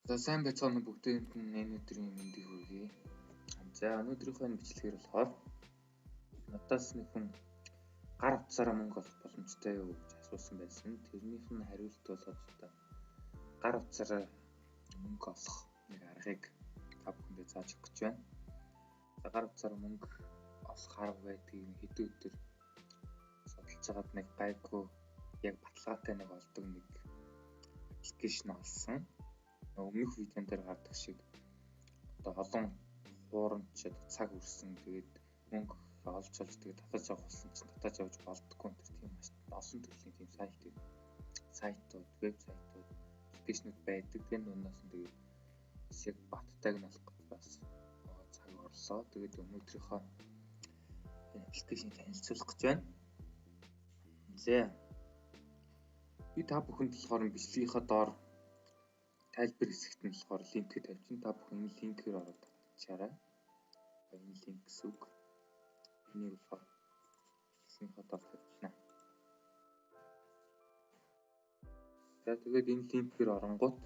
За сайн байцгаана бүгдээнд нь энэ өдрийн мэндийг хүргэе. За өнөөдрийнхөө бичлэгээр болохоор надаас нэгэн гар утсаараа мөнгө олох боломжтой юу гэж асуусан байсан. Тэрнийх нь хариулт болоод одоо гар утсаараа мөнгө олох нэг аргыг та бүхэндээ зааж өгөх гэж байна. За гар утсаараа мөнгө олох арга байдгийг хэдэн өдөр судалж байгаад нэг гайгүй яг баталгаатай нэг олдог нэг аппликейшн олсон. Өмнөх видеон дээр гардаг шиг одоо олон хуурамч цаг үрсэн тэгээд мөнгө олж тэгээд татаж авах болсон чинь татаж авч болдоггүй энэ тийм маш олон төрлийн тийм сайтууд, веб сайтууд, аппликейшнуд байдаг. Тэгээд дундаас нь тэгээд яг баттайг нь олох гэж бас цаг орлоо. Тэгээд өнөөдрийнхөө энэ аппликейшнийг танилцуулах гэж байна. За би та бүхэнд болохоор бичлэгийнхаа доор тайлбар хэсэгт нь болохоор линкээ тавьчихсан. Та бүхэн энэ линкээр ороод татчихаарай. Энэ линк гэсэн үг. Энийг болохоор бичлэгийнхаа доор тавьчихна. За тэгээд энэ линкээр оронгууд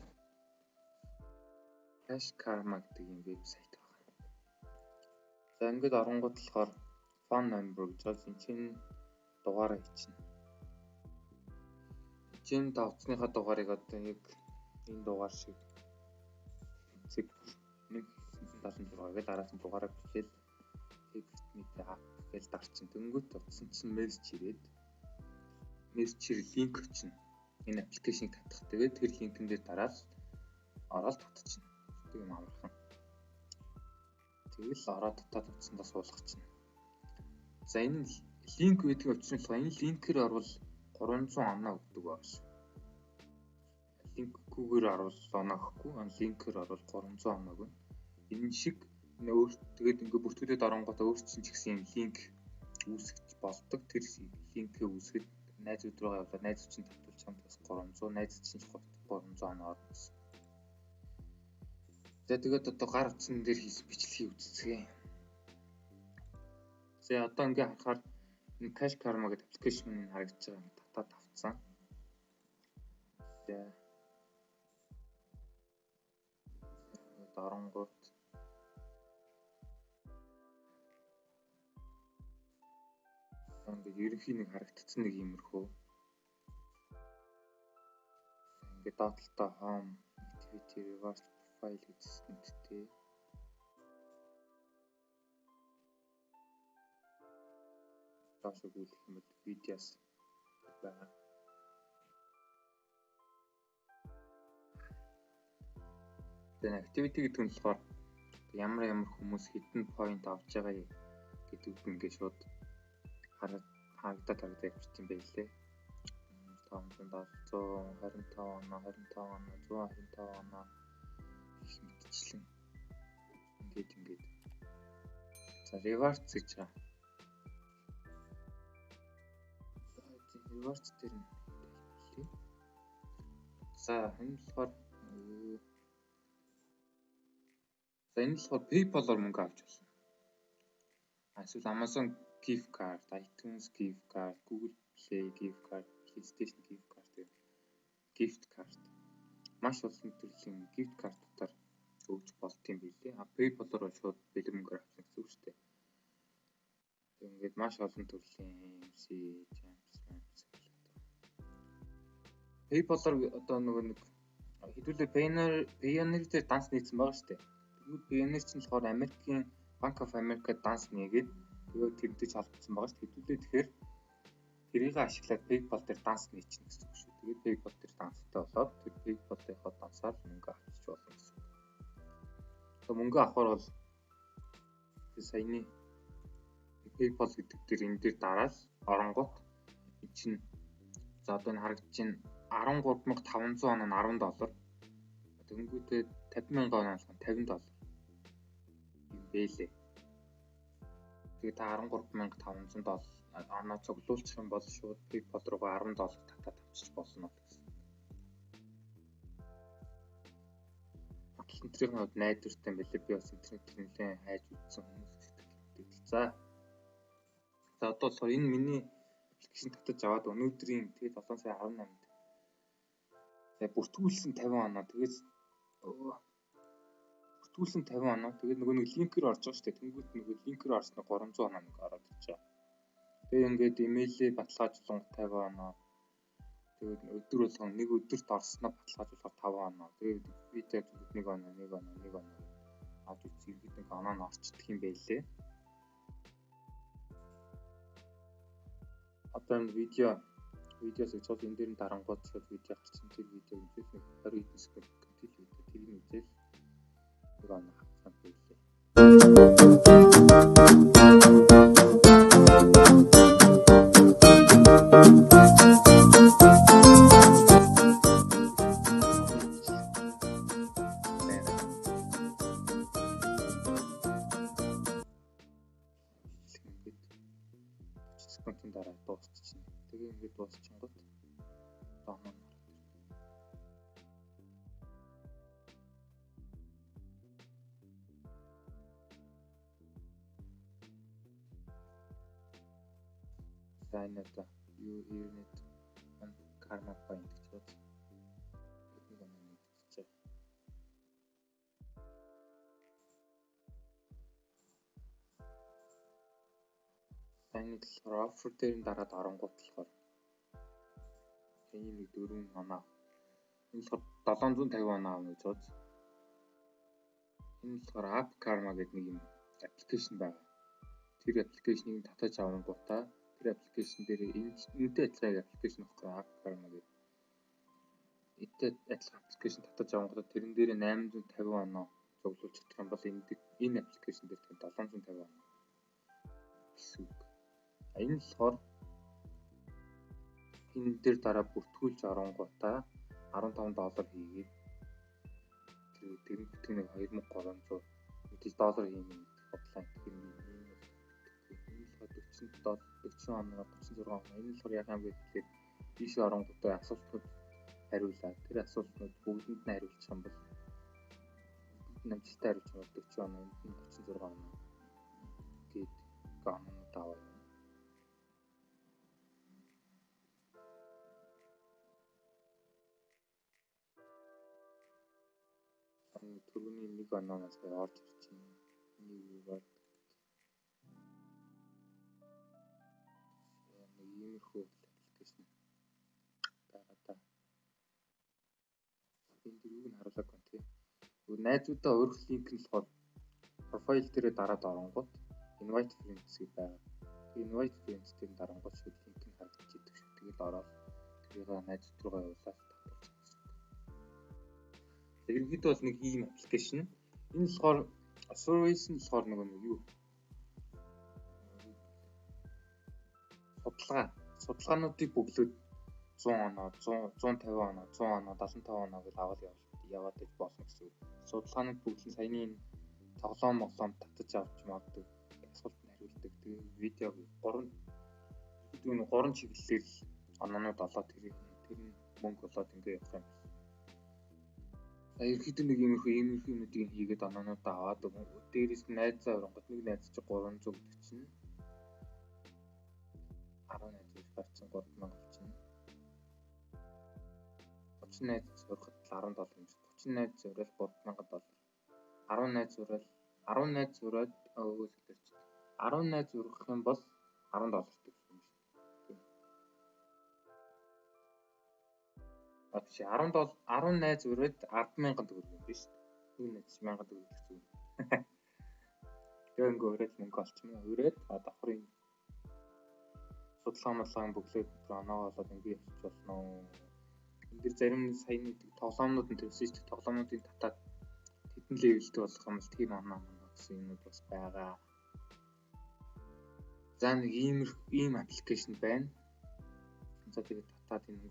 Cash Karma гэдэг юм вебсайт байна. За ингээд оронгууд болохоор phone number гэж байна. Энд чинь дугаараа хийчихнэ. Энд та утасныхаа дугаарыг одоо яг энэ дугаар шиг зэг 176 гэдэг араас нь дугаараа бичээл text media app гэж дарчин. Дөнгөт утсан чинь мессеж ирээд мессежээр линк очино. Энэ аппликейшнийг татах. Тэгээд тэр линкэн дээр дараад ороод татчихна. Тэг юм амархан. Тэгэл ороод татаад утсандаа суулгах чинь. За энэ линк гэдэг учраас энэ линкээр орвол 300 оноо өгдөг байна шүү. Линкгүйгээр орвол оноо өгөхгүй, линкээр орвол 300 оноо өгнө. Энэ шиг тэгээд ингээ бүртгүүлээд оронгуудаа өөрчлөн ч гэсэн юм линк үүсгэж болдог. Тэр линкээ үүсгэхэд найзууд руугаа явуулаад найзууд чинь татвал чамд бас 300, найзууд чинь 300 оноо орно гэсэн. За тэгээд одоо гар утсан дээр хийсэн бичлэгийг үзцгээе. За одоо ингээ харахаар энэ Cash Karma гэдэг аппликейшн харагдаж байгаа юм татаад авцсан. За оронгууд ингээд ерөнхий нэг харагдсан нэг иймэрхүү. Ингээд доотлолтой home, activity, reverse profile гэсэнтэй. Доош өгүүлэх юм бол videos байгаа. Тэгээ activity гэдэг нь болохоор ямар хүмүүс хэдэн point авч байгаа гэдэг нь ингээд шууд харагдаад явчих юм байлээ. 500, 125 оноо, 125 оноо их мэтчлэн ингээд. За rewards гэж байгаа. Rewards дээр нь хэлээ. За энэ болохоор PayPal-оор мөнгө авч болно. Эсвэл Amazon gift card, iTunes gift card, Google Play gift card, PlayStation gift card гэх gift card. Маш олон төрлийн gift card-уудаар өгч болт юм билээ. PayPal-оор бол шууд бэлэг мөнгөөр авсан гэсэн үг шүү дээ. Тэг ингээд маш олон төрлийн MC, James PayPal-оор одоо нэг хэдүүлээ Payoneer дээр данс нийцсэн байгаа шүү дээ. Тэгвэл Payoneer чинь болохоор Америкийн Bank of America данс нээгээд тэгээд тэрдэж холбогдсон байгаа шүү дээ. Хэдүүлээ тэгэхээр тэрийг ашиглаад PayPal дээр данс нээчихнэ гэсэн үг шүү. Тэгээд PayPal дээр данстай болоод тэр PayPal-ийнхоо дансаар мөнгө авчиж болно гэсэн үг. Тэгээд мөнгө авахар бол саяны PayPal гэдэг дээр энэ дээр дараад оронгууд чинь за одоо энэ харагдаж байна 13,500 оноо нь $10. Тэнгүүтээ 50,000 оноо нь $50 юм бэлээ. Тэгээд та $13,500 оноо цуглуулчих юм бол шууд PayPal руугаа $10 татаад авчиж болно гэсэн. Интернетийн хувьд найдвартай юм билээ. Би бас интернетээр нэлээд хайж үзсэн хүмүүс гэдэг. За одоо болохоор энэ миний аппликейшн татаж аваад өнөөдрийн тэгээд 7 сарын 18-нд бүртгүүлсэн 50 оноо. Тэгээд Бүртгүүлсэн 50 оноо. Тэгээд нөгөө нэг линкээр орж байгаа шүү дээ. Тэнгүүд нөгөө линкээр орсноо 300 оноо нэг ороод ирчихэ. Тэгээд ингээд имэйлээ баталгаажуулсан 50 оноо. Тэгээд өдөр болгон нэг өдөрт орсноо баталгаажуулахаар 5 оноо. Тэгээд видео зүгт 1 оноо авч үзсэн нэг оноо нь орчдөг юм байлээ. Одоо энэ видеос цог энэ дээр нь дарангууд цог видео гарсан. Тэр видео үзэх нэг 20 хэдэн секунд контент видео тэрийг үзэл нэг оноо авсан байлээ. Секундын дараа дуусчихна. Тэгээ ингээд дуусчихгоот оноо сайнада юу ирнэт карма point гэж бод. Нэг оноо нэгчээ. Сайнад offer дээр нь дараад оронгууд болохоор энэ нэг 4 оноо. Энэ болохоор 750 оноо авах гэж бод. Энэ болохоор app karma гэдэг нэг юм аппликейшн байна. Тэр аппликейшнийг татаж авангуудаа тэр аппликейшн дээр энэтэй адилхан аппликейшн баггүй app karma гэдэг. Энэтэй адилхан аппликейшн татаж авангуудаа тэрэн дээр 850 оноо зоглуулж чадах юм бол энэ аппликейшн дээр тэр 750 оноо гэсэн үг. Энэ болохоор энэ дээр дараа бүртгүүлж оронгуудаа $15 хийгээд тэр бүтэн нэг 2300 $40 хиймээ бодлоо. $40 оноо 36 оноо. Энэ болохоор яг юм гэхээр тийш оронгуудаа асуултууд хариулаад тэр асуултууд бүгдэнд нь хариулчих юм бол намжтай хариулж байгаа 40 оноо, 36 оноо гээд оноо аваа. Түрүүний нэг ононоос орж ирж байна. Нэг юугаар нэг иймэрхүү аппликейшн байгаа. Энэ дөрвийг нь харуулаагүй тийм. Найзуудаа өөрөх линк нь болохоор профайл дээрээ дараад оронгууд invite friends гэж байгаа. Invite friends дээр дарангууд шууд линк нь харагдаж идэг шүү. Тэгээд ороод тэрийг найзууд руугаа явуулаад татуулчих. Ерөнхийдөө бол нэг ийм аппликейшн. Энэ болохоор service нь болохоор нэг юу? Судалгаануудыг бөглөөд 100 оноо, 150 оноо, 100 оноо, 75 оноо гэж аваад яваад иж болно гэсэн үг. Судалгаанууд бүгд нь саяны тоглоом татаж авч магадгүй асуултанд хариулдаг. Тэгээ видеог 3 чиглэлээр оноонууд олоод тэр нь мөнгө болоод ингээ явах юм. Ерөнхийдөө нэг иймэрхүү юмнуудыг хийгээд оноонуудаа аваад дээрээс нь найзаа оронгот нэг найз чи 300 гэдэг чинь 10 найз гарсан 3000 чинь 30 найз зурхад $10 юм шиг 30 найз зурвал $3000 10 найз зурвал 10 найз зураад өөсөлтөрч 10 найз зурах юм бол $10 гэдэг юм шиг. Абш 10 найз зураад 100000 төгрөг юм биш. Нэг найз 1000 төгрөг гэсэн. Тэгээ ингээ өрөөд мөнгө олчихмоо. Өрөөд давхрын судалгаан бүглээд оноогоо олоод ингээ явчих болно. Энд дэр зарим саяны тоглоомнууд нь төрсөн шүү дээ. Тоглоомнуудыг татаад хэдэн левелтэй болох юм бол тийм оноо гэсэн юмуд бас байгаа. За нэг ийм аппликейшн байна. За тэгээд татаад энэ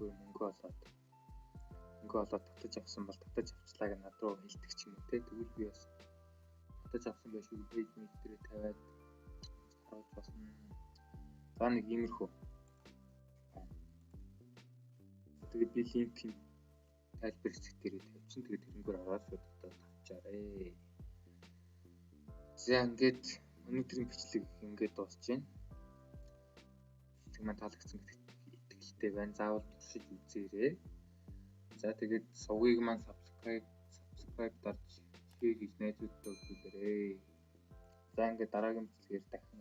мөнгө олоод татаж авсан бол татаж авчлаа гэж над руу хэлдэг ч юм уу те. Тэгвэл би бас татаж авсан байх шүү пэйж мэд дээр тавиад харуулж басна. За нэг иймэрхүү. Тэгээд би линкийн тайлбар хэсэг дээр тавьчихсан. Тэгээд тэрнгээр ороод шууд тавьчаарай. За ингээд өнөөдрийн бичлэг ингээд дуусж байна. Бичлэг маань таалагдсан гэдэгт итгэлтэй байна. Заавал туршиж үзээрэй. За тэгээд сувгийг маань subscribe subscribe дарж чихээ хийж найзуудтай үзүүлээрэй. За ингээд дараагийн бичлэгээр дахин